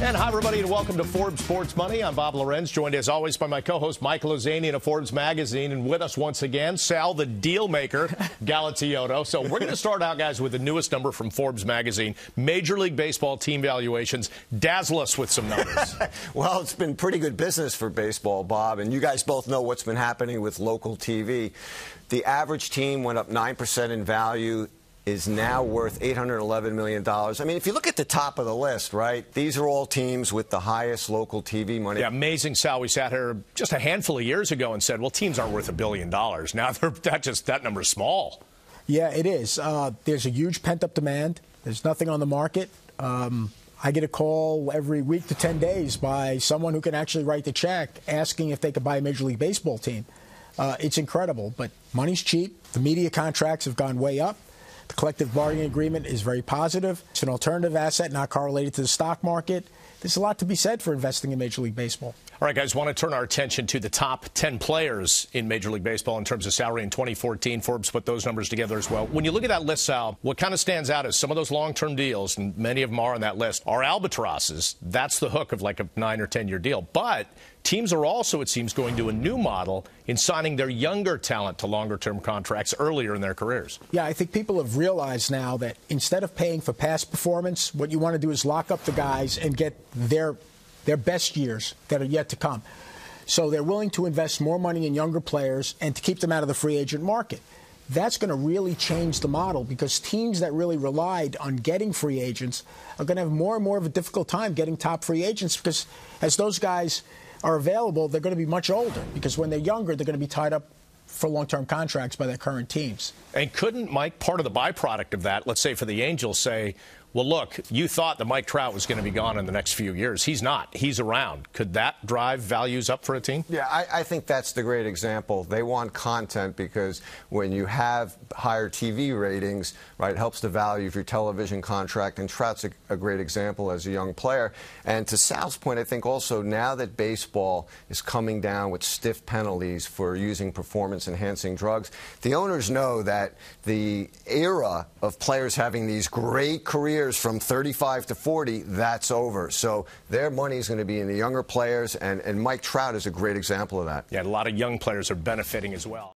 And hi, everybody, and welcome to Forbes Sports Money. I'm Bob Lorenz, joined as always by my co-host Michael Ozanian of Forbes Magazine, and with us once again, Sal, the deal maker, Galatioto. So we're going to start out, guys, with the newest number from Forbes Magazine. Major League Baseball team valuations. Dazzle us with some numbers. Well, it's been pretty good business for baseball, Bob, and you guys both know what's been happening with local TV. The average team went up 9% in value, is now worth $811 million. I mean, if you look at the top of the list, right, these are all teams with the highest local TV money. Yeah, amazing, Sal. We sat here just a handful of years ago and said, well, teams aren't worth $1 billion. Now that number's small. Yeah, it is. There's a huge pent-up demand. There's nothing on the market. I get a call every week to 10 days by someone who can actually write the check asking if they could buy a Major League Baseball team. It's incredible, but money's cheap. The media contracts have gone way up. The collective bargaining agreement is very positive. It's an alternative asset not correlated to the stock market. There's a lot to be said for investing in Major League Baseball. All right, guys, want to turn our attention to the top 10 players in Major League Baseball in terms of salary in 2014. Forbes put those numbers together as well. When you look at that list, Sal, what kind of stands out is some of those long-term deals, and many of them are on that list, are albatrosses. That's the hook of like a 9 or 10-year deal. But teams are also, it seems, going to a new model in signing their younger talent to longer-term contracts earlier in their careers. Yeah, I think people have realized now that instead of paying for past performance, what you want to do is lock up the guys and get their best years that are yet to come. So they're willing to invest more money in younger players and to keep them out of the free agent market. That's going to really change the model because teams that really relied on getting free agents are going to have more and more of a difficult time getting top free agents because as those guys are available, they're going to be much older because when they're younger, they're going to be tied up for long-term contracts by their current teams. And couldn't, Mike, part of the byproduct of that, let's say for the Angels, say, well, look, you thought that Mike Trout was going to be gone in the next few years. He's not. He's around. Could that drive values up for a team? Yeah, I think that's the great example. They want content because when you have higher TV ratings, right, it helps the value of your television contract, and Trout's a great example as a young player. And to Sal's point, I think also now that baseball is coming down with stiff penalties for using performance-enhancing drugs, the owners know that the era of players having these great careers from 35 to 40, that's over. So their money is going to be in the younger players, and Mike Trout is a great example of that. Yeah, a lot of young players are benefiting as well.